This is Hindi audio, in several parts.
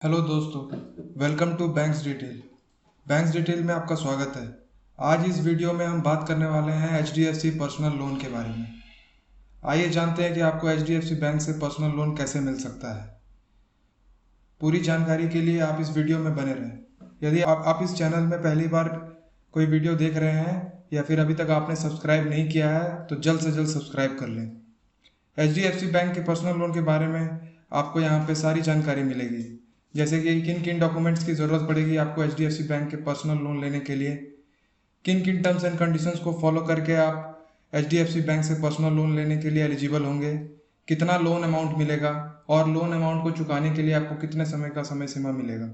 हेलो दोस्तों, welcome to banks detail. Banks detail में आपका स्वागत है। आज इस वीडियो में हम बात करने वाले हैं HDFC पर्सनल लोन के बारे में। आइए जानते हैं कि आपको HDFC बैंक से पर्सनल लोन कैसे मिल सकता है। पूरी जानकारी के लिए आप इस वीडियो में बने रहें। यदि आप इस चैनल में पहली बार कोई वीडियो देख रहे हैं या फिर अभी तक आपने सब्सक्राइब नहीं किया है तो जल्द से जल्द सब्सक्राइब कर लें। HDFC बैंक के पर्सनल लोन के बारे में आपको यहाँ पे सारी जानकारी मिलेगी, जैसे कि किन किन डॉक्यूमेंट्स की ज़रूरत पड़ेगी आपको HDFC बैंक के पर्सनल लोन लेने के लिए, किन किन टर्म्स एंड कंडीशंस को फॉलो करके आप HDFC बैंक से पर्सनल लोन लेने के लिए एलिजिबल होंगे, कितना लोन अमाउंट मिलेगा और लोन अमाउंट को चुकाने के लिए आपको कितने समय का समय सीमा मिलेगा।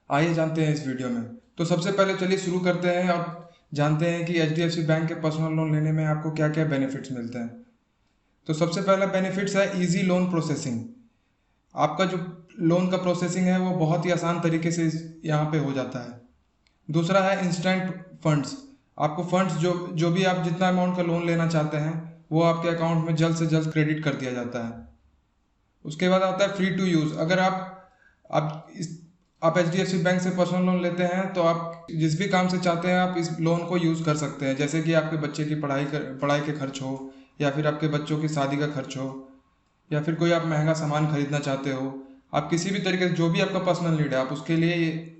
आइए जानते हैं इस वीडियो में। तो सबसे पहले चलिए शुरू करते हैं और जानते हैं कि HDFC बैंक के पर्सनल लोन लेने में आपको क्या क्या बेनिफिट्स मिलते हैं। तो सबसे पहला बेनिफिट्स है इजी लोन प्रोसेसिंग। आपका जो लोन का प्रोसेसिंग है वो बहुत ही आसान तरीके से यहाँ पे हो जाता है। दूसरा है इंस्टेंट फंड्स। आपको फंड्स जो भी आप जितना अमाउंट का लोन लेना चाहते हैं वो आपके अकाउंट में जल्द से जल्द क्रेडिट कर दिया जाता है। उसके बाद आता है फ्री टू यूज़। अगर आप HDFC बैंक से पर्सनल लोन लेते हैं तो आप जिस भी काम से चाहते हैं आप इस लोन को यूज़ कर सकते हैं, जैसे कि आपके बच्चे की पढ़ाई के खर्च हो, या फिर आपके बच्चों की शादी का खर्च हो, या फिर कोई आप महंगा सामान खरीदना चाहते हो। आप किसी भी तरीके से जो भी आपका पर्सनल नीड है आप उसके लिए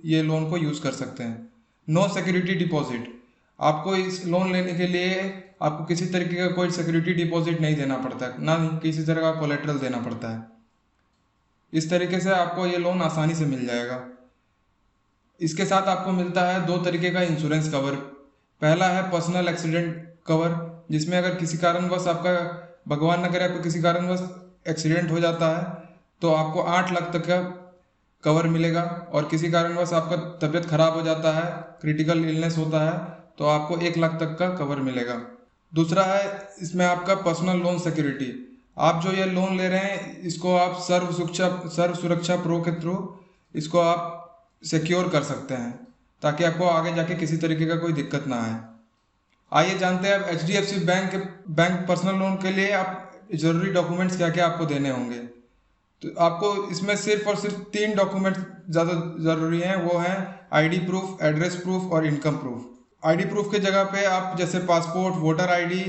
ये लोन को यूज़ कर सकते हैं। No security deposit. आपको इस लोन लेने के लिए आपको किसी तरीके का कोई सिक्योरिटी डिपॉजिट नहीं देना पड़ता है, ना किसी तरह का कोलेट्रल देना पड़ता है। इस तरीके से आपको ये लोन आसानी से मिल जाएगा। इसके साथ आपको मिलता है दो तरीके का इंश्योरेंस कवर। पहला है पर्सनल एक्सीडेंट कवर, जिसमें अगर किसी कारणवश आपका, भगवान न करे, आपको किसी कारणवश एक्सीडेंट हो जाता है तो आपको 8 लाख तक का कवर मिलेगा, और किसी कारणवश आपका तबीयत खराब हो जाता है, क्रिटिकल इलनेस होता है, तो आपको 1 लाख तक का कवर मिलेगा। दूसरा है इसमें आपका पर्सनल लोन सिक्योरिटी। आप जो ये लोन ले रहे हैं इसको आप सर्व सुरक्षा प्रो के थ्रू इसको आप सिक्योर कर सकते हैं, ताकि आपको आगे जाके किसी तरीके का कोई दिक्कत ना आए। आइए जानते हैं अब HDFC बैंक पर्सनल लोन के लिए आप ज़रूरी डॉक्यूमेंट्स क्या क्या आपको देने होंगे। तो आपको इसमें सिर्फ और सिर्फ 3 डॉक्यूमेंट्स ज़्यादा ज़रूरी हैं, वो हैं ID प्रूफ, एड्रेस प्रूफ और इनकम प्रूफ। ID प्रूफ के जगह पे आप जैसे पासपोर्ट, वोटर ID,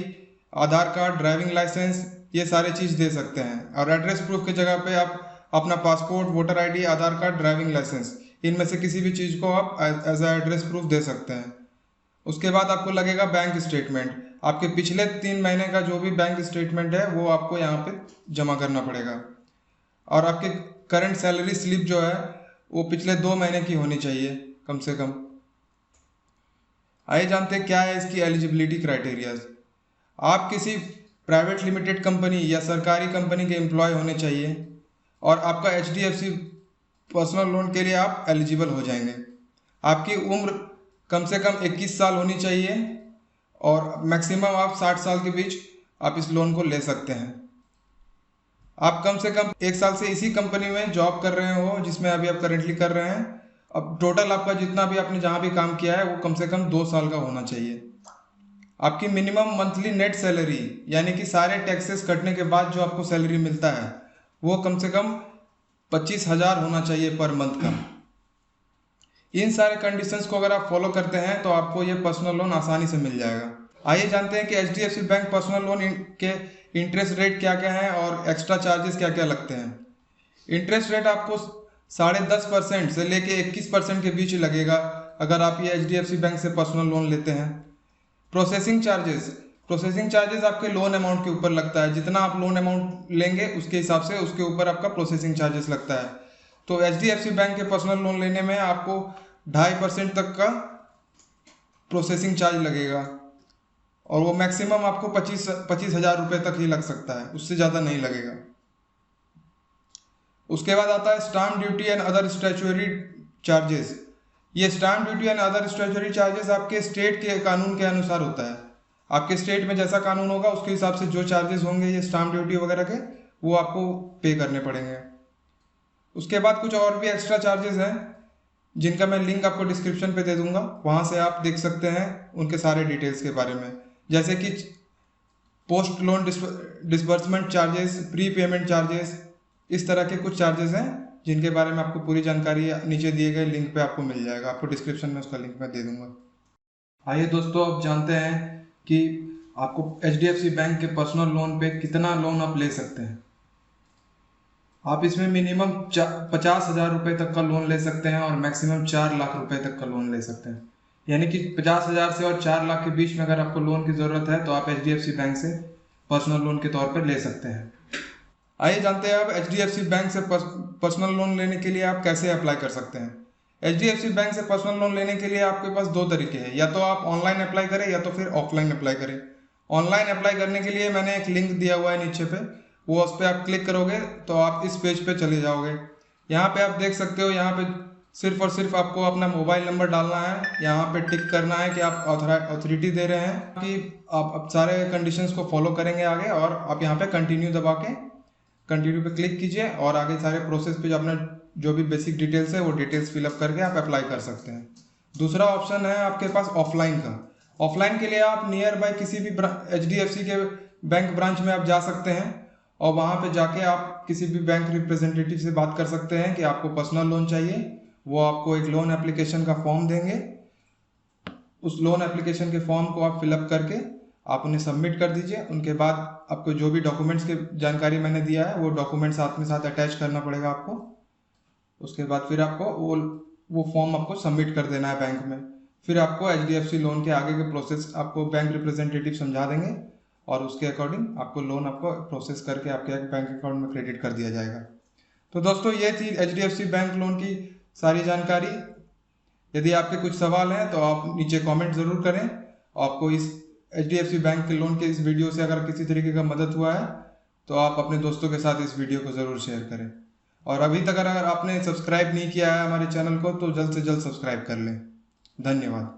आधार कार्ड, ड्राइविंग लाइसेंस, ये सारे चीज़ दे सकते हैं। और एड्रेस प्रूफ के जगह पे आप अपना पासपोर्ट, वोटर ID, आधार कार्ड, ड्राइविंग लाइसेंस, इनमें से किसी भी चीज़ को आप एज ए एड्रेस प्रूफ दे सकते हैं। उसके बाद आपको लगेगा बैंक स्टेटमेंट। आपके पिछले 3 महीने का जो भी बैंक स्टेटमेंट है वो आपको यहाँ पे जमा करना पड़ेगा। और आपकी करंट सैलरी स्लिप जो है वो पिछले 2 महीने की होनी चाहिए कम से कम। आइए जानते हैं क्या है इसकी एलिजिबिलिटी क्राइटेरियाज। आप किसी प्राइवेट लिमिटेड कंपनी या सरकारी कंपनी के एम्प्लॉय होने चाहिए, और आपका HDFC पर्सनल लोन के लिए आप एलिजिबल हो जाएंगे। आपकी उम्र कम से कम 21 साल होनी चाहिए, और मैक्सिमम आप 60 साल के बीच आप इस लोन को ले सकते हैं। आप कम से कम 1 साल से इसी कंपनी में जॉब कर रहे हो जिसमें अभी आप करेंटली कर रहे हैं। अब टोटल आपका जितना भी आपने जहाँ भी काम किया है वो कम से कम 2 साल का होना चाहिए। आपकी मिनिमम मंथली नेट सैलरी, यानी कि सारे टैक्सेस कटने के बाद जो आपको सैलरी मिलता है वो कम से कम 25,000 होना चाहिए पर मंथ का। इन सारे कंडीशंस को अगर आप फॉलो करते हैं तो आपको ये पर्सनल लोन आसानी से मिल जाएगा। आइए जानते हैं कि HDFC बैंक पर्सनल लोन के इंटरेस्ट रेट क्या क्या है और एक्स्ट्रा चार्जेस क्या क्या लगते हैं। इंटरेस्ट रेट आपको 10.5% से लेके 21% के बीच लगेगा अगर आप ये HDFC बैंक से पर्सनल लोन लेते हैं। प्रोसेसिंग चार्जेस आपके लोन अमाउंट के ऊपर लगता है। जितना आप लोन अमाउंट लेंगे उसके हिसाब से उसके ऊपर आपका प्रोसेसिंग चार्जेस लगता है। तो HDFC बैंक के पर्सनल लोन लेने में आपको 2.5% तक का प्रोसेसिंग चार्ज लगेगा, और वो मैक्सिमम आपको 25,000 रुपये तक ही लग सकता है, उससे ज़्यादा नहीं लगेगा। उसके बाद आता है stamp duty and other statutory charges. ये stamp duty and other statutory charges आपके स्टेट के कानून के अनुसार होता है। आपके स्टेट में जैसा कानून होगा उसके हिसाब से जो चार्जेस होंगे ये स्टाम्प ड्यूटी वगैरह के, वो आपको पे करने पड़ेंगे। उसके बाद कुछ और भी एक्स्ट्रा चार्जेस हैं जिनका मैं लिंक आपको डिस्क्रिप्शन पे दे दूंगा, वहाँ से आप देख सकते हैं उनके सारे डिटेल्स के बारे में, जैसे कि post loan disbursement charges, pre payment charges, इस तरह के कुछ चार्जेस हैं जिनके बारे में आपको पूरी जानकारी नीचे दिए गए लिंक पे आपको मिल जाएगा, आपको डिस्क्रिप्शन में उसका लिंक मैं दे दूंगा। आइए दोस्तों, अब जानते हैं कि आपको HDFC बैंक के पर्सनल लोन पे कितना लोन आप ले सकते हैं। आप इसमें मिनिमम 50,000 रुपये तक का लोन ले सकते हैं और मैक्सिमम 4 लाख रुपए तक का लोन ले सकते हैं। यानी कि 50,000 से और 4 लाख के बीच में अगर आपको लोन की ज़रूरत है तो आप HDFC बैंक से पर्सनल लोन के तौर पर ले सकते हैं। आइए जानते हैं अब HDFC बैंक से पर्सनल लोन लेने के लिए आप कैसे अप्लाई कर सकते हैं। HDFC बैंक से पर्सनल लोन लेने के लिए आपके पास दो तरीके हैं, या तो आप ऑनलाइन अप्लाई करें या तो फिर ऑफलाइन अप्लाई करें। ऑनलाइन अप्लाई करने के लिए मैंने एक लिंक दिया हुआ है नीचे पे, वो उस पर आप क्लिक करोगे तो आप इस पेज पे चले जाओगे। यहाँ पे आप देख सकते हो, यहाँ पे सिर्फ और सिर्फ आपको अपना मोबाइल नंबर डालना है, यहाँ पे टिक करना है कि आप ऑथोरिटी दे रहे हैं कि आप सारे कंडीशंस को फॉलो करेंगे आगे, और आप यहाँ पे कंटिन्यू दबा के कंटिन्यू पे क्लिक कीजिए और आगे सारे प्रोसेस पे अपना जो भी बेसिक डिटेल्स है वो डिटेल्स फिलअप करके आप अप्लाई कर सकते हैं। दूसरा ऑप्शन है आपके पास ऑफलाइन का। ऑफलाइन के लिए आप नियर बाय किसी भी HDFC के बैंक ब्रांच में आप जा सकते हैं और वहाँ पे जाके आप किसी भी बैंक रिप्रेजेंटेटिव से बात कर सकते हैं कि आपको पर्सनल लोन चाहिए। वो आपको एक लोन एप्लीकेशन का फॉर्म देंगे, उस लोन एप्लीकेशन के फॉर्म को आप फिलअप करके आप उन्हें सबमिट कर दीजिए। उनके बाद आपको जो भी डॉक्यूमेंट्स की जानकारी मैंने दिया है वो डॉक्यूमेंट साथ में साथ अटैच करना पड़ेगा आपको। उसके बाद फिर आपको वो फॉर्म आपको सबमिट कर देना है बैंक में। फिर आपको HDFC लोन के आगे के प्रोसेस आपको बैंक रिप्रेजेंटेटिव समझा देंगे और उसके अकॉर्डिंग आपको लोन आपको प्रोसेस करके आपके बैंक अकाउंट में क्रेडिट कर दिया जाएगा। तो दोस्तों, ये थी HDFC बैंक लोन की सारी जानकारी। यदि आपके कुछ सवाल हैं तो आप नीचे कमेंट ज़रूर करें। आपको इस HDFC बैंक के लोन के इस वीडियो से अगर किसी तरीके का मदद हुआ है तो आप अपने दोस्तों के साथ इस वीडियो को ज़रूर शेयर करें। और अभी तक अगर आपने सब्सक्राइब नहीं किया है हमारे चैनल को तो जल्द से जल्द सब्सक्राइब कर लें। धन्यवाद।